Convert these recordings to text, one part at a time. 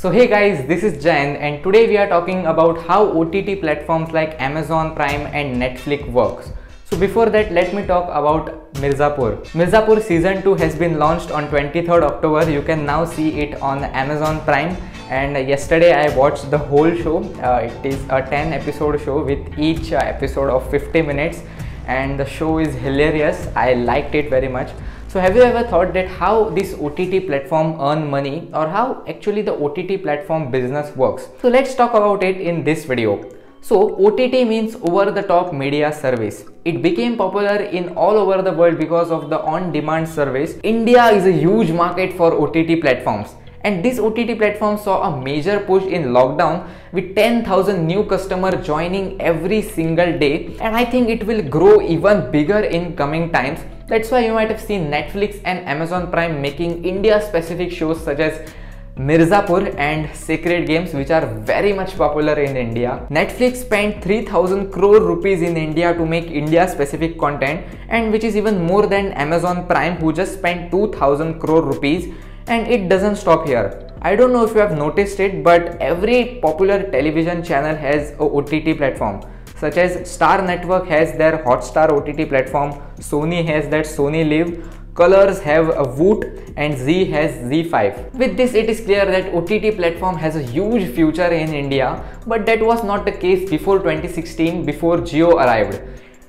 So hey guys, this is Jain and today we are talking about how OTT platforms like Amazon Prime and Netflix works. So before that, let me talk about Mirzapur. Mirzapur season 2 has been launched on 23rd October. You can now see it on Amazon Prime, and yesterday I watched the whole show. It is a 10 episode show with each episode of 50 minutes, and the show is hilarious. I liked it very much. So have you ever thought that how this OTT platform earn money, or how actually the OTT platform business works? So let's talk about it in this video. So OTT means over the top media service. It became popular in all over the world because of the on-demand service. India is a huge market for OTT platforms. And this OTT platform saw a major push in lockdown with 10,000 new customers joining every single day. And I think it will grow even bigger in coming times. That's why you might have seen Netflix and Amazon Prime making India specific shows such as Mirzapur and Sacred Games, which are very much popular in India. Netflix spent 3,000 crore rupees in India to make India specific content, and which is even more than Amazon Prime, who just spent 2,000 crore rupees. And it doesn't stop here. I don't know if you have noticed it, but every popular television channel has a OTT platform. Such as Star Network has their Hotstar OTT platform, Sony has that Sony Live, Colors have a Voot, and Zee has ZEE5. With this, it is clear that OTT platform has a huge future in India, but that was not the case before 2016, before Jio arrived.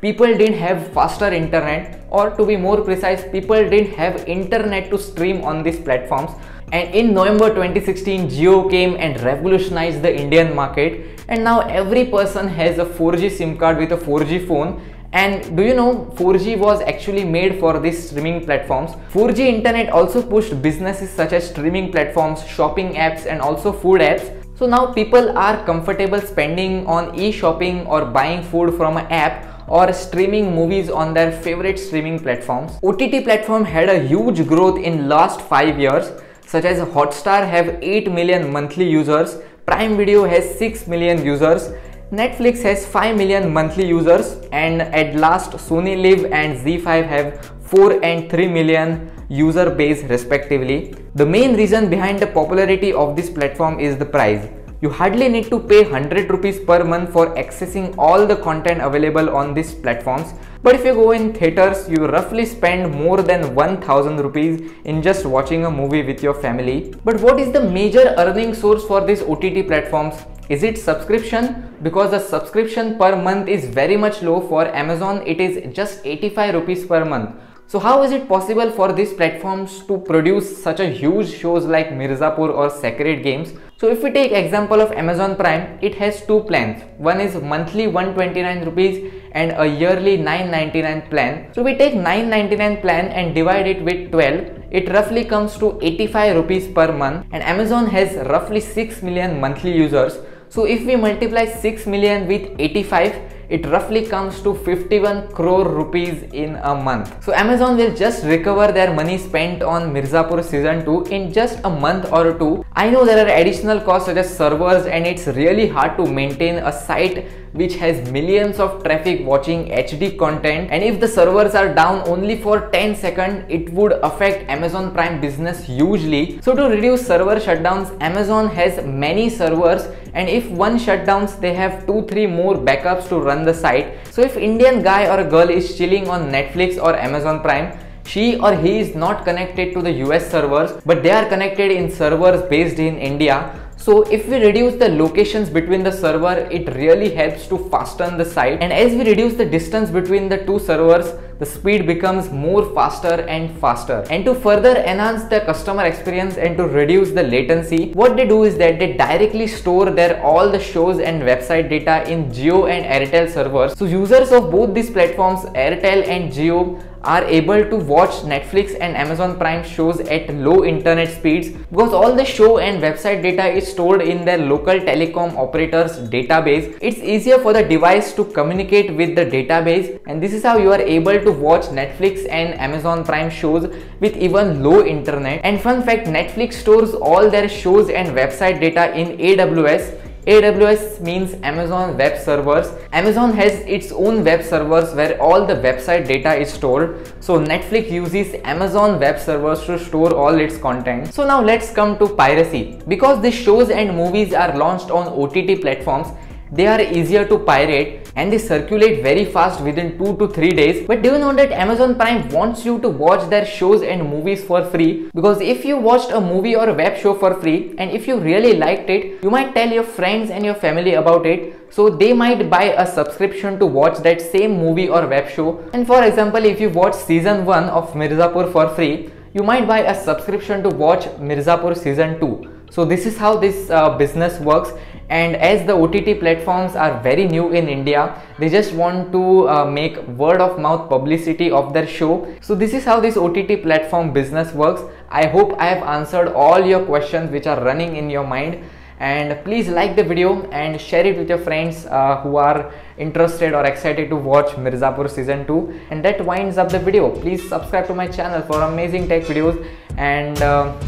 People didn't have faster internet, or to be more precise, people didn't have internet to stream on these platforms. And in November 2016, Jio came and revolutionized the Indian market, and now every person has a 4G SIM card with a 4G phone. And do you know 4G was actually made for these streaming platforms? 4G internet also pushed businesses such as streaming platforms, shopping apps, and also food apps. So now people are comfortable spending on e-shopping or buying food from an app, or streaming movies on their favorite streaming platforms. OTT platform had a huge growth in last 5 years, such as Hotstar have 8 million monthly users, Prime Video has 6 million users, Netflix has 5 million monthly users, and at last Sony Live and ZEE5 have 4 and 3 million user base respectively. The main reason behind the popularity of this platform is the price. You hardly need to pay 100 rupees per month for accessing all the content available on these platforms. But if you go in theaters, you roughly spend more than 1000 rupees in just watching a movie with your family. But what is the major earning source for these OTT platforms? Is it subscription? Because the subscription per month is very much low. For Amazon, it is just 85 rupees per month. So how is it possible for these platforms to produce such a huge shows like Mirzapur or Sacred Games? So if we take example of Amazon Prime, it has two plans. One is monthly 129 rupees and a yearly 999 plan. So we take 999 plan and divide it with 12. It roughly comes to 85 rupees per month, and Amazon has roughly 6 million monthly users. So if we multiply 6 million with 85, it roughly comes to 51 crore rupees in a month. So Amazon will just recover their money spent on Mirzapur season 2 in just a month or two. I know there are additional costs such as servers, and it's really hard to maintain a site which has millions of traffic watching HD content, and if the servers are down only for 10 seconds, it would affect Amazon Prime business hugely. So to reduce server shutdowns, Amazon has many servers, and if one shutdowns, they have 2-3 more backups to run the site. So if Indian guy or a girl is chilling on Netflix or Amazon Prime, she or he is not connected to the US servers, but they are connected in servers based in India. So if we reduce the locations between the server, it really helps to fasten the site. And as we reduce the distance between the two servers, the speed becomes more faster and faster. And to further enhance the customer experience and to reduce the latency, what they do is that they directly store their all the shows and website data in Jio and Airtel servers. So users of both these platforms, Airtel and Jio, are able to watch Netflix and Amazon Prime shows at low internet speeds, because all the show and website data is stored in their local telecom operators database. It's easier for the device to communicate with the database, and this is how you are able to watch Netflix and Amazon Prime shows with even low internet. And fun fact, Netflix stores all their shows and website data in AWS. AWS means Amazon Web Servers. Amazon has its own web servers where all the website data is stored. So Netflix uses Amazon Web Servers to store all its content. So now let's come to piracy. Because these shows and movies are launched on OTT platforms, they are easier to pirate and they circulate very fast within 2 to 3 days. But do you know that Amazon Prime wants you to watch their shows and movies for free? Because if you watched a movie or a web show for free and if you really liked it, you might tell your friends and your family about it. So they might buy a subscription to watch that same movie or web show. And for example, if you watch season 1 of Mirzapur for free, you might buy a subscription to watch Mirzapur season 2. So this is how this business works. And as the OTT platforms are very new in India, they just want to make word of mouth publicity of their show. So this is how this OTT platform business works. I hope I have answered all your questions which are running in your mind. And please like the video and share it with your friends who are interested or excited to watch Mirzapur season 2. And that winds up the video. Please subscribe to my channel for amazing tech videos. And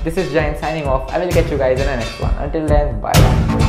this is Jain signing off. I will catch you guys in the next one. Until then, bye.